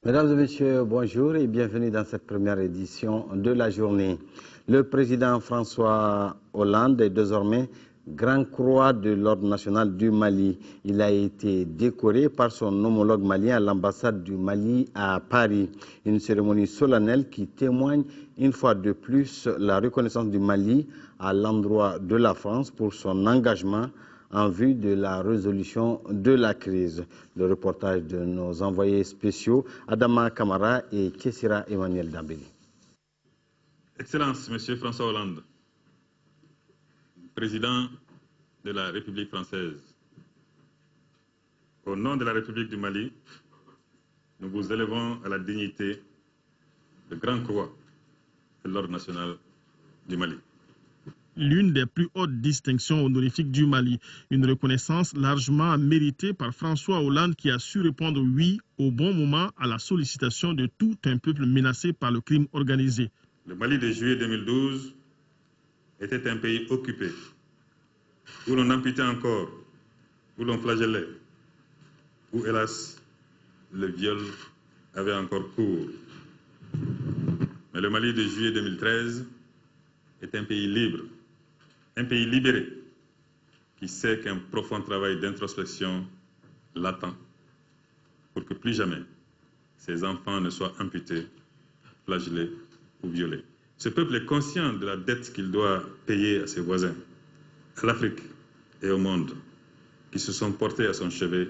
Mesdames et messieurs, bonjour et bienvenue dans cette première édition de la journée. Le président François Hollande est désormais Grand Croix de l'Ordre national du Mali. Il a été décoré par son homologue malien à l'ambassade du Mali à Paris. Une cérémonie solennelle qui témoigne une fois de plus la reconnaissance du Mali à l'endroit de la France pour son engagement en vue de la résolution de la crise. Le reportage de nos envoyés spéciaux, Adama Kamara et Kessira Emmanuel Dambélé. Excellence, Monsieur François Hollande, Président de la République française, au nom de la République du Mali, nous vous élevons à la dignité de Grand Croix de l'Ordre national du Mali. L'une des plus hautes distinctions honorifiques du Mali, une reconnaissance largement méritée par François Hollande qui a su répondre oui au bon moment à la sollicitation de tout un peuple menacé par le crime organisé. Le Mali de juillet 2012 était un pays occupé, où l'on amputait encore, où l'on flagellait, où hélas, le viol avait encore cours. Mais le Mali de juillet 2013 est un pays libre, un pays libéré, qui sait qu'un profond travail d'introspection l'attend pour que plus jamais ses enfants ne soient amputés, flagellés ou violés. Ce peuple est conscient de la dette qu'il doit payer à ses voisins, à l'Afrique et au monde, qui se sont portés à son chevet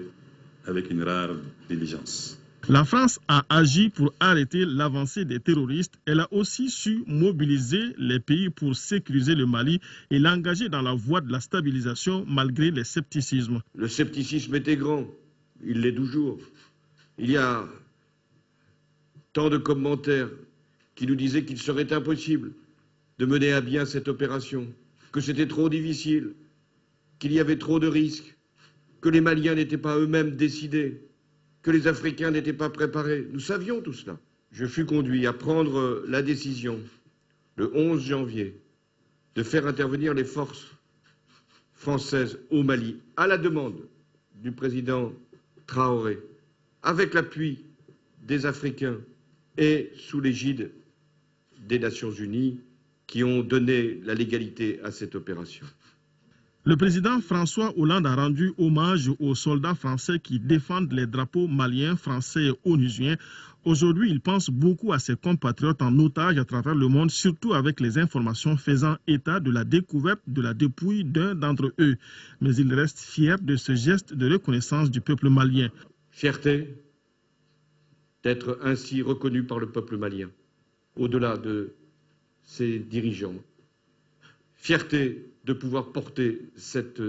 avec une rare diligence. La France a agi pour arrêter l'avancée des terroristes. Elle a aussi su mobiliser les pays pour sécuriser le Mali et l'engager dans la voie de la stabilisation malgré les scepticismes. Le scepticisme était grand, il l'est toujours. Il y a tant de commentaires qui nous disaient qu'il serait impossible de mener à bien cette opération, que c'était trop difficile, qu'il y avait trop de risques, que les Maliens n'étaient pas eux-mêmes décidés, que les Africains n'étaient pas préparés. Nous savions tout cela. Je fus conduit à prendre la décision, le 11 janvier, de faire intervenir les forces françaises au Mali, à la demande du président Traoré, avec l'appui des Africains et sous l'égide des Nations Unies qui ont donné la légalité à cette opération. Le président François Hollande a rendu hommage aux soldats français qui défendent les drapeaux maliens, français et onusiens. Aujourd'hui, il pense beaucoup à ses compatriotes en otage à travers le monde, surtout avec les informations faisant état de la découverte de la dépouille d'un d'entre eux. Mais il reste fier de ce geste de reconnaissance du peuple malien. Fierté d'être ainsi reconnu par le peuple malien, au-delà de ses dirigeants. Fierté de pouvoir porter cette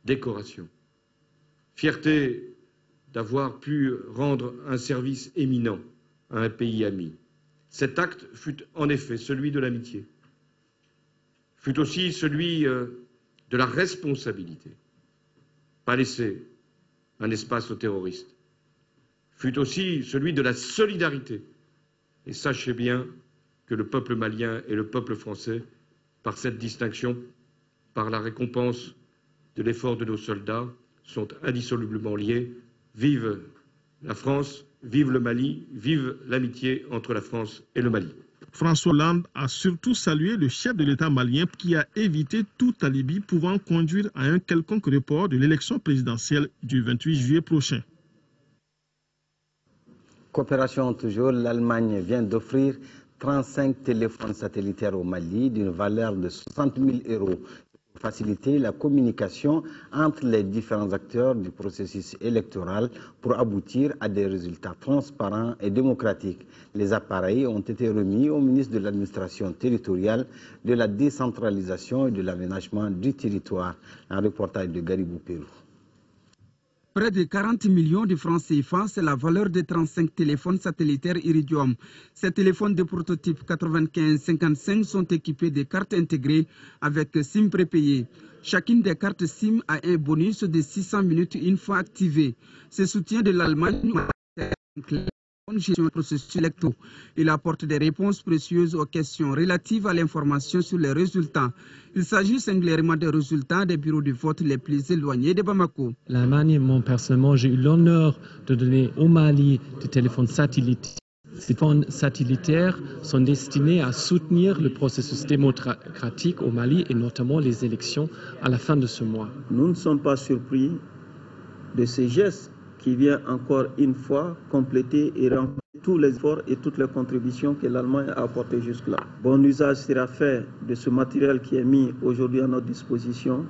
décoration. Fierté d'avoir pu rendre un service éminent à un pays ami. Cet acte fut en effet celui de l'amitié, fut aussi celui de la responsabilité, pas laisser un espace aux terroristes, fut aussi celui de la solidarité. Et sachez bien que le peuple malien et le peuple français, par cette distinction, par la récompense de l'effort de nos soldats, sont indissolublement liés. Vive la France, vive le Mali, vive l'amitié entre la France et le Mali. François Hollande a surtout salué le chef de l'État malien qui a évité tout alibi pouvant conduire à un quelconque report de l'élection présidentielle du 28 juillet prochain. Coopération toujours, l'Allemagne vient d'offrir 35 téléphones satellitaires au Mali d'une valeur de 60 000 €. Faciliter la communication entre les différents acteurs du processus électoral pour aboutir à des résultats transparents et démocratiques. Les appareils ont été remis au ministre de l'Administration territoriale, de la décentralisation et de l'aménagement du territoire. Un reportage de Garibou Pérou. Près de 40 millions de francs CFA, c'est la valeur des 35 téléphones satellitaires Iridium. Ces téléphones de prototype 95-55 sont équipés de cartes intégrées avec SIM prépayée. Chacune des cartes SIM a un bonus de 600 minutes une fois activée. Ce soutien de l'Allemagne bonne gestion du processus électoral. Il apporte des réponses précieuses aux questions relatives à l'information sur les résultats. Il s'agit singulièrement des résultats des bureaux de vote les plus éloignés de Bamako. L'Allemagne, moi personnellement, j'ai eu l'honneur de donner au Mali des téléphones satellites. Ces téléphones satellitaires sont destinés à soutenir le processus démocratique au Mali et notamment les élections à la fin de ce mois. Nous ne sommes pas surpris de ces gestes qui viennent encore une fois compléter et remplir tous les efforts et toutes les contributions que l'Allemagne a apportées jusque-là. Bon usage sera fait de ce matériel qui est mis aujourd'hui à notre disposition.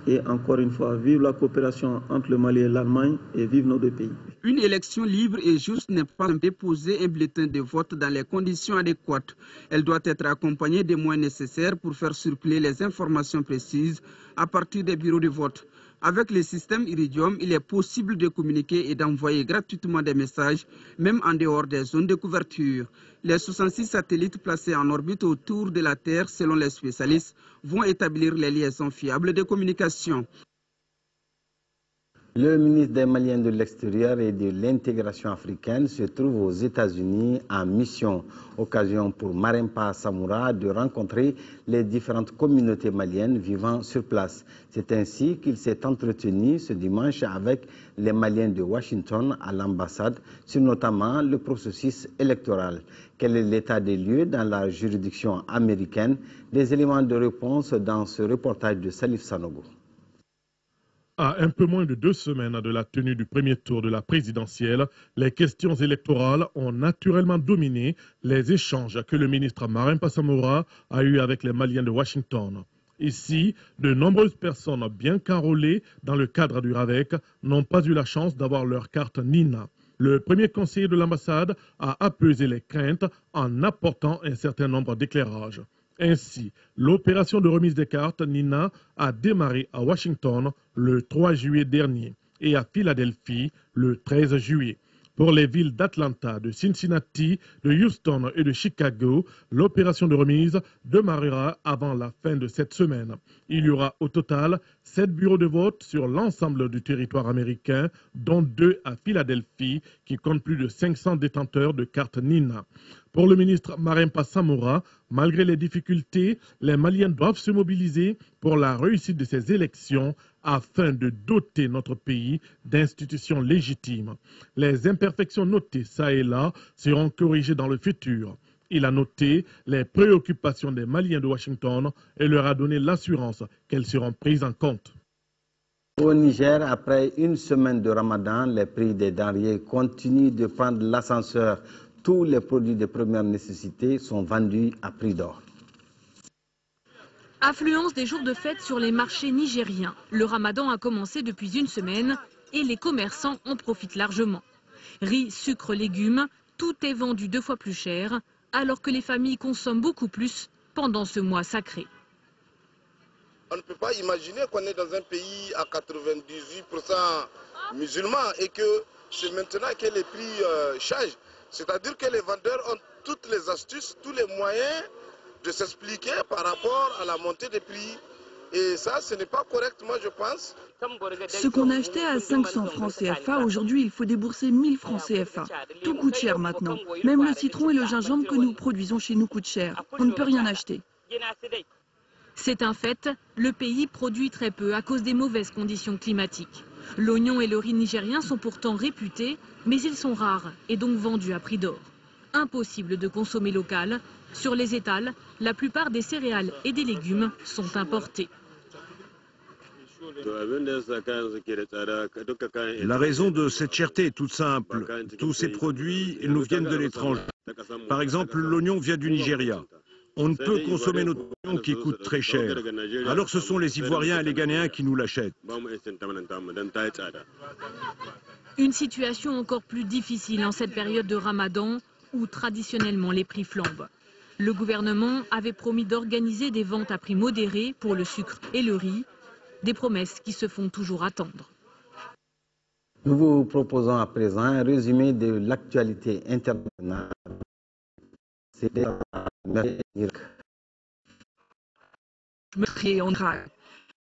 Et encore une fois, vive la coopération entre le Mali et l'Allemagne et vive nos deux pays. Une élection libre et juste n'est pas déposer un bulletin de vote dans les conditions adéquates. Elle doit être accompagnée des moyens nécessaires pour faire circuler les informations précises à partir des bureaux de vote. Avec le système Iridium, il est possible de communiquer et d'envoyer gratuitement des messages, même en dehors des zones de couverture. Les 66 satellites placés en orbite autour de la Terre, selon les spécialistes, vont établir les liaisons fiables de communication. Le ministre des Maliens de l'extérieur et de l'intégration africaine se trouve aux États-Unis en mission. Occasion pour Marempa Samoura de rencontrer les différentes communautés maliennes vivant sur place. C'est ainsi qu'il s'est entretenu ce dimanche avec les Maliens de Washington à l'ambassade sur notamment le processus électoral. Quel est l'état des lieux dans la juridiction américaine? Des éléments de réponse dans ce reportage de Salif Sanogo. À un peu moins de 2 semaines de la tenue du premier tour de la présidentielle, les questions électorales ont naturellement dominé les échanges que le ministre Marempa Samoura a eus avec les Maliens de Washington. Ici, de nombreuses personnes bien qu'enrôlées dans le cadre du RAVEC n'ont pas eu la chance d'avoir leur carte NINA. Le premier conseiller de l'ambassade a apaisé les craintes en apportant un certain nombre d'éclairages. Ainsi, l'opération de remise des cartes NINA a démarré à Washington le 3 juillet dernier et à Philadelphie le 13 juillet. Pour les villes d'Atlanta, de Cincinnati, de Houston et de Chicago, l'opération de remise démarrera avant la fin de cette semaine. Il y aura au total 7 bureaux de vote sur l'ensemble du territoire américain, dont 2 à Philadelphie, qui comptent plus de 500 détenteurs de cartes NINA. Pour le ministre Marempa Samoura, malgré les difficultés, les Maliens doivent se mobiliser pour la réussite de ces élections afin de doter notre pays d'institutions légitimes. Les imperfections notées ça et là seront corrigées dans le futur. Il a noté les préoccupations des Maliens de Washington et leur a donné l'assurance qu'elles seront prises en compte. Au Niger, après une semaine de Ramadan, les prix des denrées continuent de prendre l'ascenseur. Tous les produits de première nécessité sont vendus à prix d'or. Affluence des jours de fête sur les marchés nigériens. Le Ramadan a commencé depuis une semaine et les commerçants en profitent largement. Riz, sucre, légumes, tout est vendu 2 fois plus cher, alors que les familles consomment beaucoup plus pendant ce mois sacré. On ne peut pas imaginer qu'on est dans un pays à 98% musulmans et que c'est maintenant que les prix changent. C'est-à-dire que les vendeurs ont toutes les astuces, tous les moyens de s'expliquer par rapport à la montée des prix. Et ça, ce n'est pas correct, moi je pense. Ce qu'on achetait à 500 francs CFA, aujourd'hui il faut débourser 1000 francs CFA. Tout coûte cher maintenant. Même le citron et le gingembre que nous produisons chez nous coûtent cher. On ne peut rien acheter. C'est un fait, le pays produit très peu à cause des mauvaises conditions climatiques. L'oignon et le riz nigérien sont pourtant réputés, mais ils sont rares et donc vendus à prix d'or. Impossible de consommer local. Sur les étals, la plupart des céréales et des légumes sont importés. La raison de cette cherté est toute simple. Tous ces produits nous viennent de l'étranger. Par exemple, l'oignon vient du Nigeria. On ne peut consommer notre oignon qui coûte très cher. Alors ce sont les Ivoiriens et les Ghanéens qui nous l'achètent. Une situation encore plus difficile en cette période de Ramadan où traditionnellement les prix flambent. Le gouvernement avait promis d'organiser des ventes à prix modérés pour le sucre et le riz, des promesses qui se font toujours attendre. Nous vous proposons à présent un résumé de l'actualité internationale. Meurtrier en Irak.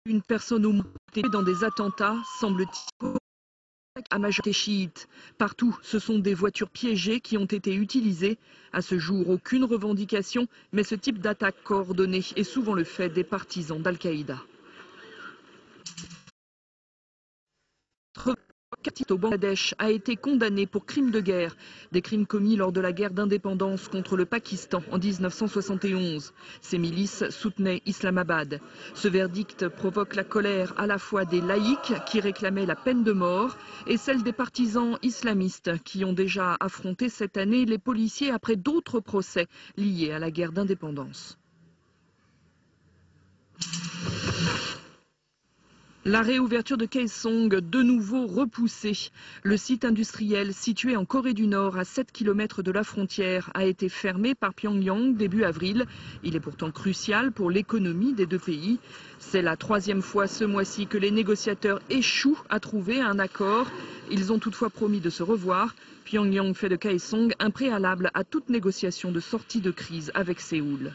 Une personne au moins dans des attentats semble-t-il à majorité chiite. Partout, ce sont des voitures piégées qui ont été utilisées. À ce jour, aucune revendication, mais ce type d'attaque coordonnée est souvent le fait des partisans d'Al-Qaïda. Au Bangladesh a été condamné pour crimes de guerre, des crimes commis lors de la guerre d'indépendance contre le Pakistan en 1971. Ces milices soutenaient Islamabad. Ce verdict provoque la colère à la fois des laïcs qui réclamaient la peine de mort et celle des partisans islamistes qui ont déjà affronté cette année les policiers après d'autres procès liés à la guerre d'indépendance. La réouverture de Kaesong, de nouveau repoussée. Le site industriel situé en Corée du Nord, à 7 km de la frontière, a été fermé par Pyongyang début avril. Il est pourtant crucial pour l'économie des deux pays. C'est la troisième fois ce mois-ci que les négociateurs échouent à trouver un accord. Ils ont toutefois promis de se revoir. Pyongyang fait de Kaesong un préalable à toute négociation de sortie de crise avec Séoul.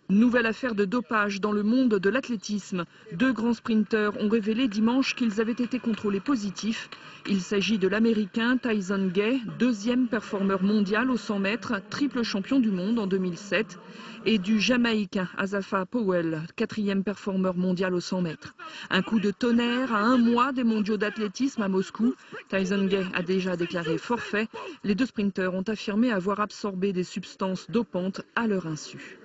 Nouvelle affaire de dopage dans le monde de l'athlétisme. 2 grands sprinteurs ont révélé dimanche qu'ils avaient été contrôlés positifs. Il s'agit de l'Américain Tyson Gay, 2e performeur mondial au 100 mètres, triple champion du monde en 2007, et du Jamaïcain Asafa Powell, 4e performeur mondial au 100 mètres. Un coup de tonnerre à 1 mois des mondiaux d'athlétisme à Moscou. Tyson Gay a déjà déclaré forfait. Les 2 sprinteurs ont affirmé avoir absorbé des substances dopantes à leur insu.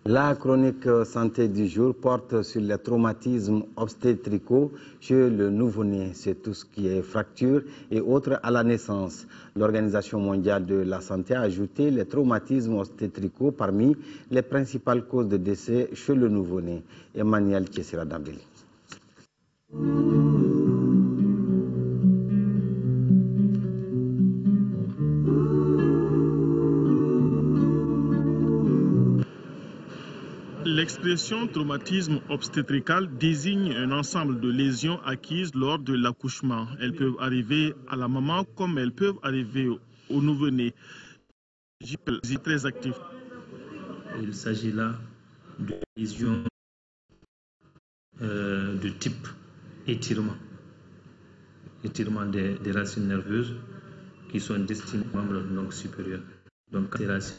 La chronique santé du jour porte sur les traumatismes obstétricaux chez le nouveau-né. C'est tout ce qui est fracture et autres à la naissance. L'Organisation mondiale de la santé a ajouté les traumatismes obstétricaux parmi les principales causes de décès chez le nouveau-né. Emmanuel Kessira Dambili. L'expression traumatisme obstétrical désigne un ensemble de lésions acquises lors de l'accouchement. Elles peuvent arriver à la maman comme elles peuvent arriver au nouveau-né. C'est très actif. Il s'agit là de lésions de type étirement. Étirement des racines nerveuses qui sont destinées aux membres supérieurs. Donc, ces racines,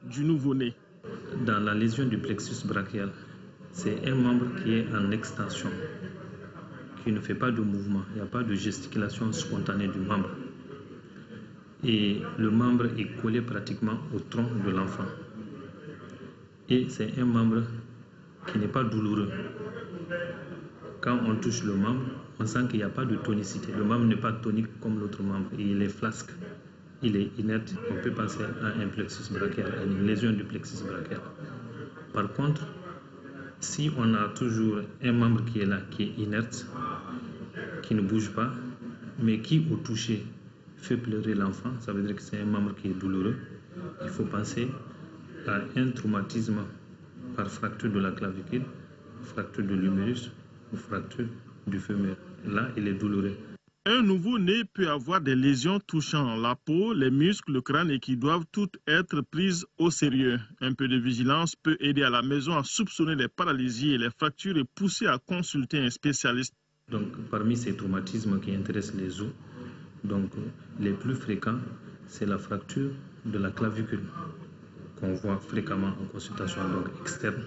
du nouveau-né. Dans la lésion du plexus brachial, c'est un membre qui est en extension, qui ne fait pas de mouvement, il n'y a pas de gesticulation spontanée du membre. Et le membre est collé pratiquement au tronc de l'enfant. Et c'est un membre qui n'est pas douloureux. Quand on touche le membre, on sent qu'il n'y a pas de tonicité. Le membre n'est pas tonique comme l'autre membre, et il est flasque. Il est inerte, on peut passer à un plexus brachial, à une lésion du plexus brachial. Par contre, si on a toujours un membre qui est là, qui est inerte, qui ne bouge pas, mais qui au toucher fait pleurer l'enfant, ça veut dire que c'est un membre qui est douloureux. Il faut penser à un traumatisme par fracture de la clavicule, fracture de l'humérus ou fracture du fémur. Là, il est douloureux. Un nouveau-né peut avoir des lésions touchant la peau, les muscles, le crâne et qui doivent toutes être prises au sérieux. Un peu de vigilance peut aider à la maison à soupçonner les paralysies et les fractures et pousser à consulter un spécialiste. Donc, parmi ces traumatismes qui intéressent les os, donc, les plus fréquents, c'est la fracture de la clavicule qu'on voit fréquemment en consultation externe.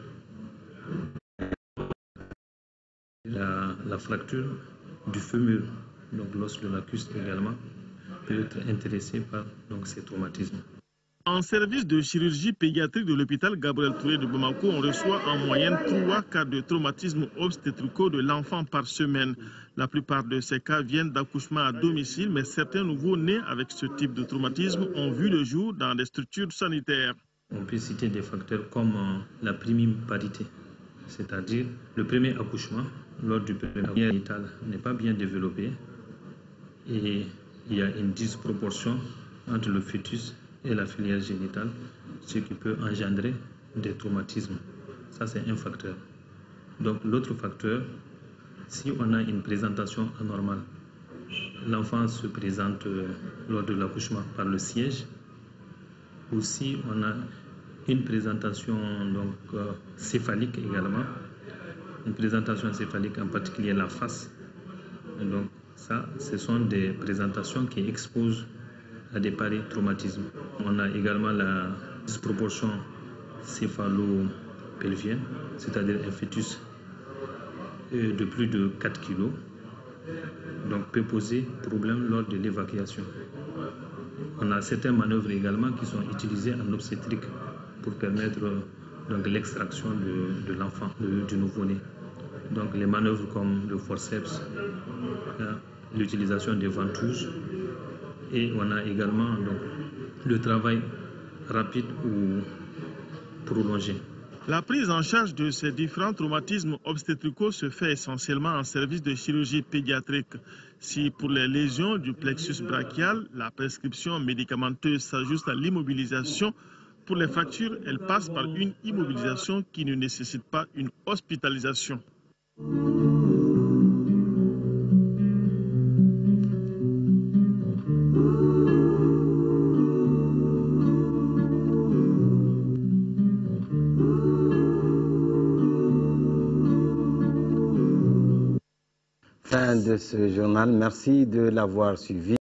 La fracture du fémur, donc l'os de la cuisse également, peut être intéressé par ces traumatismes. En service de chirurgie pédiatrique de l'hôpital Gabriel Touré de Bamako, on reçoit en moyenne 3 cas de traumatismes obstétricaux de l'enfant par semaine. La plupart de ces cas viennent d'accouchements à domicile, mais certains nouveaux nés avec ce type de traumatisme ont vu le jour dans des structures sanitaires. On peut citer des facteurs comme la primiparité, c'est-à-dire le premier accouchement lors du premier génital n'est pas bien développé et il y a une disproportion entre le fœtus et la filière génitale, ce qui peut engendrer des traumatismes. Ça, c'est un facteur. Donc, l'autre facteur, si on a une présentation anormale, l'enfant se présente lors de l'accouchement par le siège Aussi, on a une présentation donc, céphalique également. Une présentation céphalique, en particulier la face. Et donc, ça, ce sont des présentations qui exposent à des pareils traumatismes. On a également la disproportion céphalo-pelvienne, c'est-à-dire un fœtus de plus de 4 kg, donc peut poser problème lors de l'évacuation. On a certaines manœuvres également qui sont utilisées en obstétrique pour permettre donc l'extraction de l'enfant, du nouveau-né. Donc les manœuvres comme le forceps, l'utilisation des ventouses, et on a également donc, le travail rapide ou prolongé. La prise en charge de ces différents traumatismes obstétricaux se fait essentiellement en service de chirurgie pédiatrique. Si pour les lésions du plexus brachial, la prescription médicamenteuse s'ajuste à l'immobilisation, pour les fractures, elle passe par une immobilisation qui ne nécessite pas une hospitalisation. Fin de ce journal. Merci de l'avoir suivi.